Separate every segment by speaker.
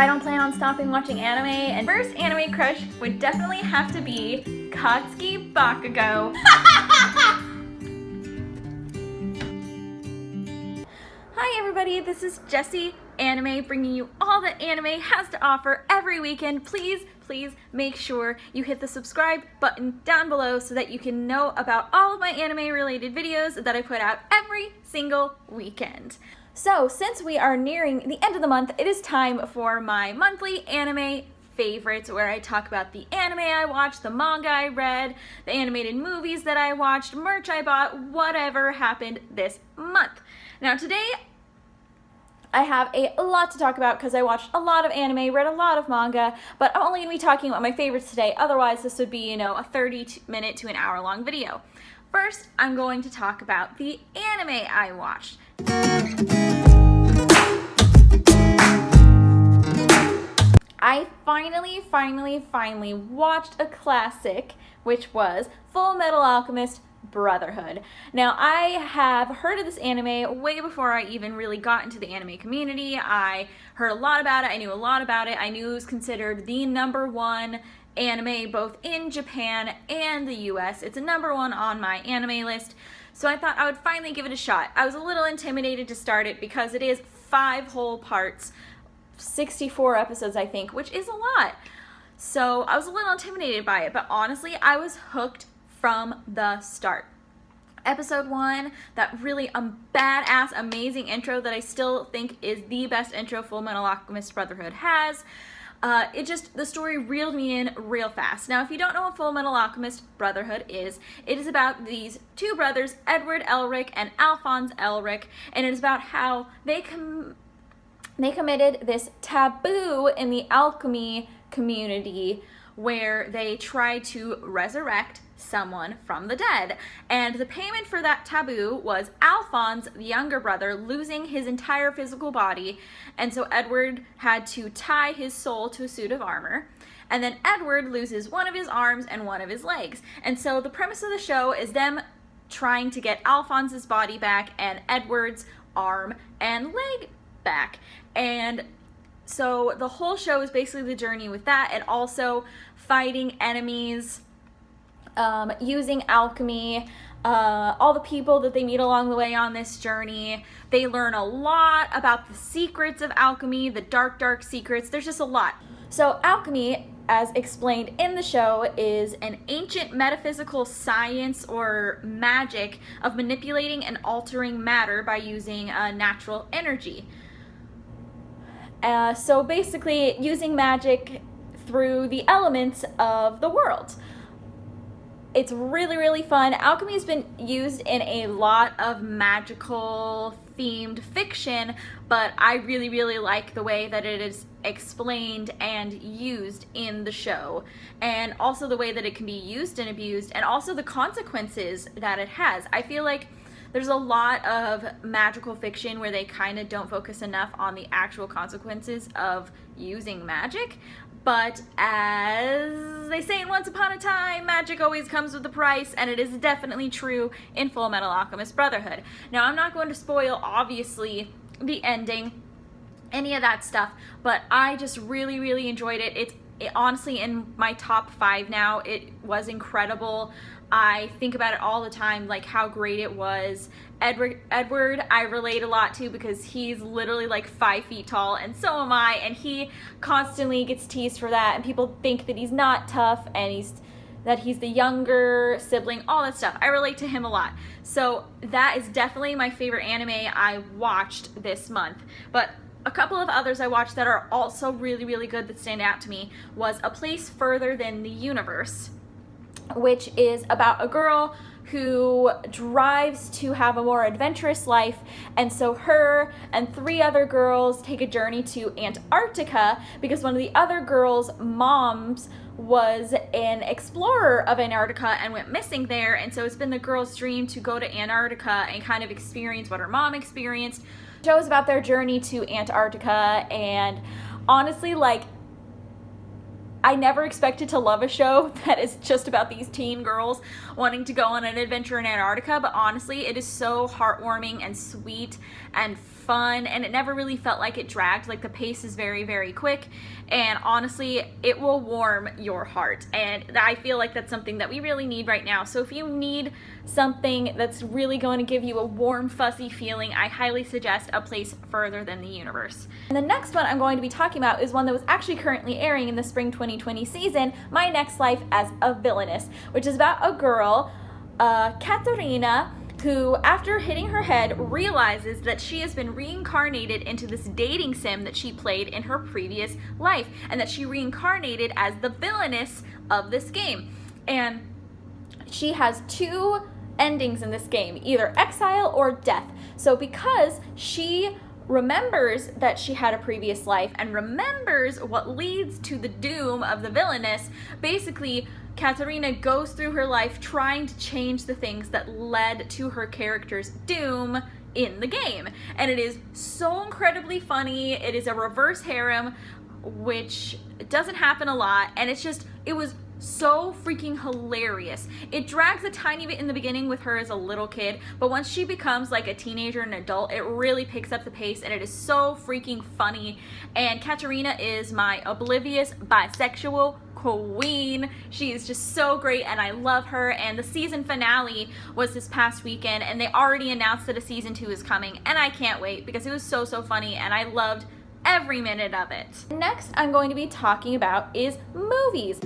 Speaker 1: I don't plan on stopping watching anime, and first anime crush would definitely have to be Katsuki Bakugo. Hi everybody, this is Jessie Anime, bringing you all that anime has to offer every weekend. Please make sure you hit the subscribe button down below so that you can know about all of my anime related videos that I put out every single weekend. So since we are nearing the end of the month, it is time for my monthly anime favorites, where I talk about the anime I watched, the manga I read, the animated movies that I watched, merch I bought, whatever happened this month. Now today I have a lot to talk about because I watched a lot of anime, read a lot of manga, but I'm only going to be talking about my favorites today. Otherwise, this would be, a 30-minute to an hour-long video. First, I'm going to talk about the anime I watched. I finally watched a classic, which was Full Metal Alchemist Brotherhood. Now, I have heard of this anime way before I even really got into the anime community. I heard a lot about it. I knew a lot about it. I knew it was considered the #1 anime both in Japan and the US. It's a #1 on my anime list, so I thought I would finally give it a shot. I was a little intimidated to start it because it is 5 whole parts, 64 episodes I think, which is a lot. So I was a little intimidated by it, but honestly, I was hooked from the start. Episode 1, that really badass, amazing intro that I still think is the best intro Full Metal Alchemist Brotherhood has. The story reeled me in real fast. Now, if you don't know what Full Metal Alchemist Brotherhood is, it is about these 2 brothers, Edward Elric and Alphonse Elric, and it is about how they committed this taboo in the alchemy community where they try to resurrect someone from the dead. And the payment for that taboo was Alphonse, the younger brother, losing his entire physical body, and so Edward had to tie his soul to a suit of armor. And then Edward loses one of his arms and one of his legs. And so the premise of the show is them trying to get Alphonse's body back and Edward's arm and leg back. And so the whole show is basically the journey with that, and also fighting enemies, using alchemy, all the people that they meet along the way on this journey. They learn a lot about the secrets of alchemy, the dark secrets. There's just a lot. So alchemy, as explained in the show, is an ancient metaphysical science or magic of manipulating and altering matter by using natural energy. So basically using magic through the elements of the world. It's really fun. Alchemy has been used in a lot of magical themed fiction, but I really like the way that it is explained and used in the show, and also the way that it can be used and abused, and also the consequences that it has. I feel like there's a lot of magical fiction where they kind of don't focus enough on the actual consequences of using magic. But as they say in Once Upon a Time, magic always comes with a price, and it is definitely true in Full Metal Alchemist Brotherhood. Now, I'm not going to spoil, obviously, the ending, any of that stuff, but I just really enjoyed it. It's honestly in my top 5 now. It was incredible. I think about it all the time, like how great it was. Edward, I relate a lot to because he's literally like 5 feet tall, and so am I, and he constantly gets teased for that, and people think that he's not tough, and he's the younger sibling, all that stuff. I relate to him a lot. So that is definitely my favorite anime I watched this month. But a couple of others I watched that are also really good that stand out to me was A Place Further Than the Universe, which is about a girl who drives to have a more adventurous life, and so her and 3 other girls take a journey to Antarctica because one of the other girls' moms was an explorer of Antarctica and went missing there, and so it's been the girl's dream to go to Antarctica and kind of experience what her mom experienced. The show is about their journey to Antarctica, and honestly, like, I never expected to love a show that is just about these teen girls wanting to go on an adventure in Antarctica, but honestly, it is so heartwarming and sweet and fun, and it never really felt like it dragged. Like, the pace is very, very quick, and honestly, it will warm your heart, and I feel like that's something that we really need right now. So if you need something that's really going to give you a warm, fuzzy feeling, I highly suggest A Place Further Than the Universe. And the next one I'm going to be talking about is one that was actually currently airing in the spring 2020 season, My Next Life as a Villainess, which is about a girl, Katerina, who, after hitting her head, realizes that she has been reincarnated into this dating sim that she played in her previous life, and that she reincarnated as the villainess of this game. And she has two endings in this game, either exile or death. So because she remembers that she had a previous life and remembers what leads to the doom of the villainess, basically Katerina goes through her life trying to change the things that led to her character's doom in the game. And it is so incredibly funny. It is a reverse harem, which doesn't happen a lot, and it was so freaking hilarious. It drags a tiny bit in the beginning with her as a little kid, but once she becomes like a teenager and adult, it really picks up the pace, and it is so freaking funny. And Katerina is my oblivious bisexual queen. She is just so great, and I love her. And the season finale was this past weekend, and they already announced that a season 2 is coming, and I can't wait because it was so funny, and I loved every minute of it. Next I'm going to be talking about is movies.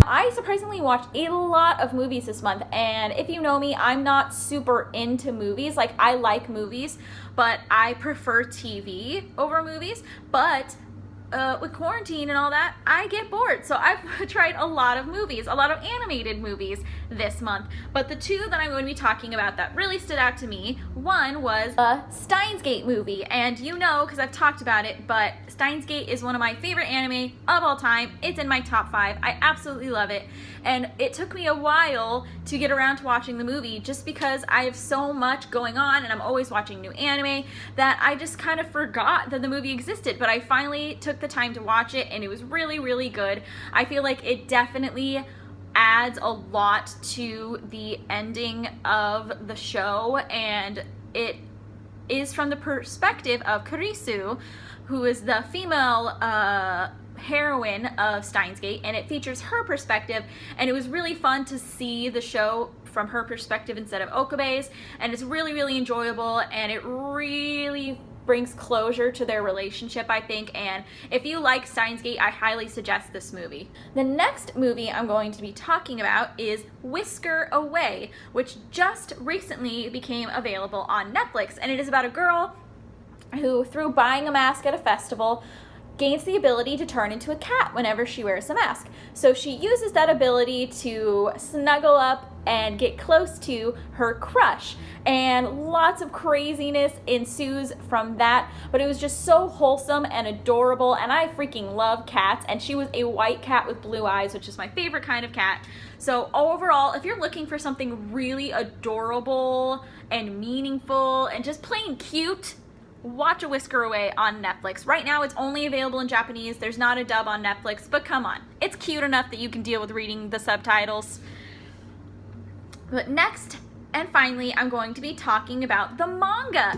Speaker 1: I surprisingly watched a lot of movies this month, and if you know me, I'm not super into movies. Like, I like movies, but I prefer TV over movies. But with quarantine and all that, I get bored. So I've tried a lot of movies, a lot of animated movies this month. But the two that I'm going to be talking about that really stood out to me, one was a Steins Gate movie. And you know, because I've talked about it, but Steins Gate is one of my favorite anime of all time. It's in my top 5. I absolutely love it. And it took me a while to get around to watching the movie just because I have so much going on and I'm always watching new anime that I just kind of forgot that the movie existed. But I finally took the time to watch it, and it was really, really good. I feel like it definitely adds a lot to the ending of the show, and it is from the perspective of Kurisu, who is the female heroine of Steins Gate, and it features her perspective, and it was really fun to see the show from her perspective instead of Okabe's, and it's really, really enjoyable, and it really brings closure to their relationship, I think. And if you like Steins Gate, I highly suggest this movie. The next movie I'm going to be talking about is Whisker Away, which just recently became available on Netflix, and it is about a girl who, through buying a mask at a festival, gains the ability to turn into a cat whenever she wears the mask. So she uses that ability to snuggle up and get close to her crush, and lots of craziness ensues from that, but it was just so wholesome and adorable, and I freaking love cats, and she was a white cat with blue eyes, which is my favorite kind of cat. So overall, if you're looking for something really adorable and meaningful and just plain cute, watch A Whisker Away on Netflix. Right now it's only available in Japanese. There's not a dub on Netflix, but come on. It's cute enough that you can deal with reading the subtitles. But next, and finally, I'm going to be talking about the manga.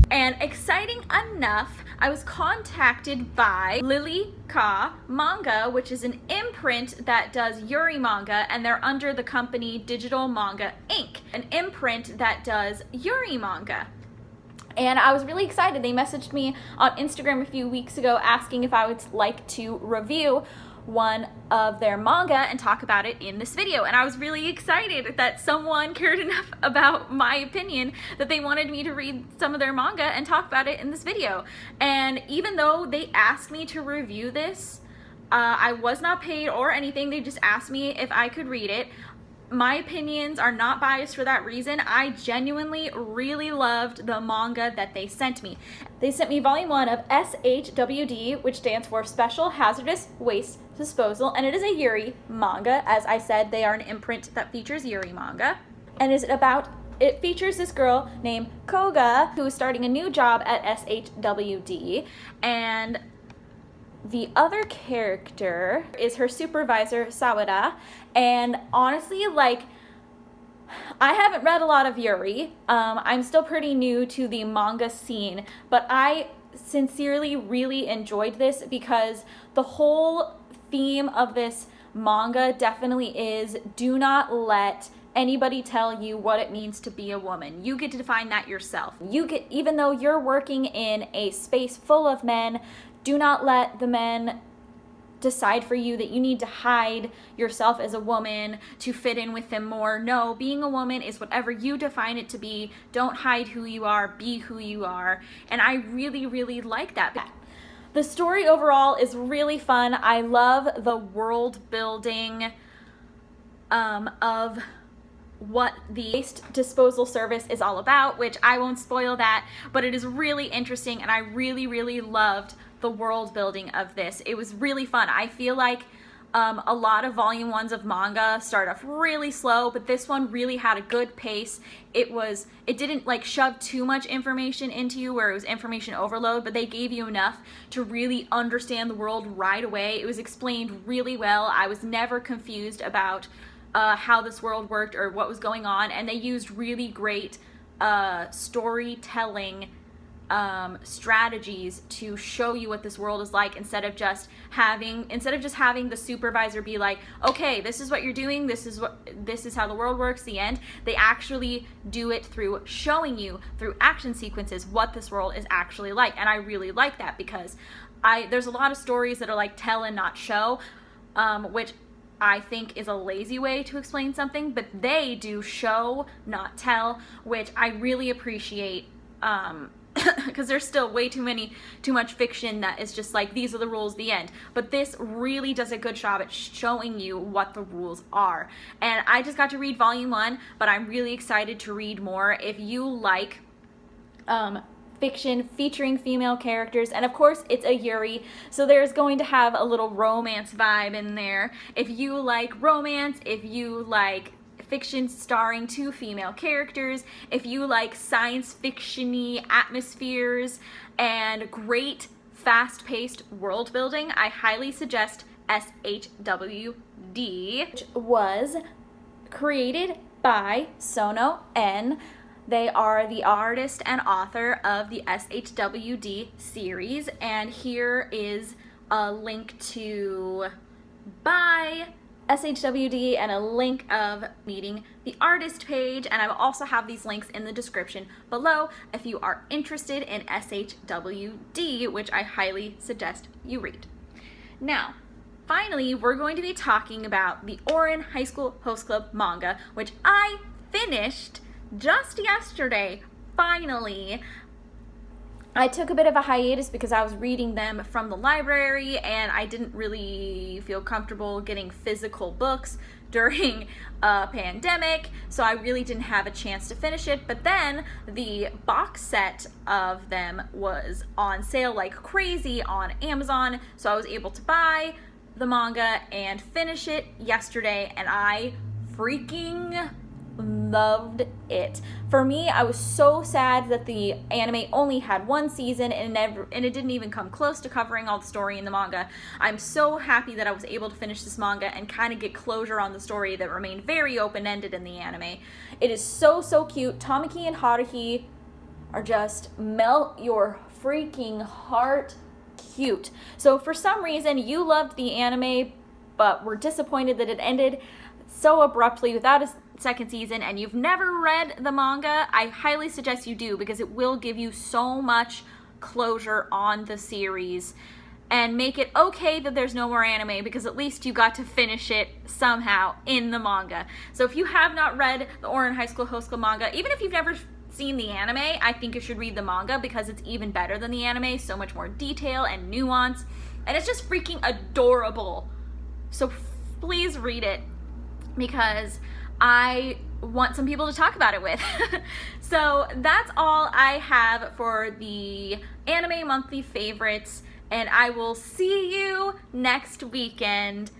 Speaker 1: And exciting enough, I was contacted by Lily Ka Manga, which is an imprint that does Yuri manga, and they're under the company Digital Manga Inc., an imprint that does Yuri manga. And I was really excited. They messaged me on Instagram a few weeks ago asking if I would like to review one of their manga and talk about it in this video, and I was really excited that someone cared enough about my opinion that they wanted me to read some of their manga and talk about it in this video. And even though they asked me to review this, I was not paid or anything. They just asked me if I could read it. My opinions are not biased for that reason. I genuinely really loved the manga that they sent me. They sent me volume 1 of SHWD, which stands for Special Hazardous Waste Disposal, and it is a Yuri manga. As I said, they are an imprint that features Yuri manga, and is about it features this girl named Koga who is starting a new job at SHWD, and the other character is her supervisor, Sawada. And honestly, like, I haven't read a lot of Yuri. I'm still pretty new to the manga scene, but I sincerely really enjoyed this because the whole theme of this manga definitely is do not let anybody tell you what it means to be a woman. You get to define that yourself. Even though you're working in a space full of men, do not let the men decide for you that you need to hide yourself as a woman to fit in with them more. No, being a woman is whatever you define it to be. Don't hide who you are, be who you are. And I really, really like that. The story overall is really fun. I love the world building of what the waste disposal service is all about, which I won't spoil that, but it is really interesting, and I really, really loved the world building of this. It was really fun. I feel like a lot of volume 1s of manga start off really slow, but this one really had a good pace. It didn't like shove too much information into you where it was information overload, but they gave you enough to really understand the world right away. It was explained really well. I was never confused about how this world worked or what was going on, and they used really great storytelling strategies to show you what this world is like, instead of just having the supervisor be like, okay, this is what you're doing, this is how the world works, the end. They actually do it through showing you through action sequences what this world is actually like, and I really like that because there's a lot of stories that are like tell and not show, which I think is a lazy way to explain something, but they do show, not tell, which I really appreciate, because there's still way too much fiction that is just like, these are the rules, the end. But this really does a good job at showing you what the rules are. And I just got to read volume 1, but I'm really excited to read more. If you like fiction featuring female characters, and of course it's a Yuri, so there's going to have a little romance vibe in there. If you like romance, if you like fiction starring 2 female characters, if you like science fiction-y atmospheres and great fast-paced world building, I highly suggest SHWD, which was created by Sono N. They are the artist and author of the SHWD series, and here is a link to buy SHWD and a link of meeting the artist page, and I will also have these links in the description below if you are interested in SHWD, which I highly suggest you read. Now, finally, we're going to be talking about the Ouran High School Host Club manga, which I finished just yesterday, finally. I took a bit of a hiatus because I was reading them from the library and I didn't really feel comfortable getting physical books during a pandemic, so I really didn't have a chance to finish it. But then the box set of them was on sale like crazy on Amazon, so I was able to buy the manga and finish it yesterday, and I freaking loved it. For me, I was so sad that the anime only had 1 season and it didn't even come close to covering all the story in the manga. I'm so happy that I was able to finish this manga and kind of get closure on the story that remained very open-ended in the anime. It is so, so cute. Tamaki and Haruhi are just melt your freaking heart cute. So for some reason, you loved the anime but were disappointed that it ended so abruptly without a second season, and you've never read the manga, I highly suggest you do, because it will give you so much closure on the series and make it okay that there's no more anime, because at least you got to finish it somehow in the manga. So if you have not read the Ouran High School Host Club manga, even if you've never seen the anime, I think you should read the manga because it's even better than the anime, so much more detail and nuance, and it's just freaking adorable. So please read it, because I want some people to talk about it with. So that's all I have for the anime monthly favorites, and I will see you next weekend.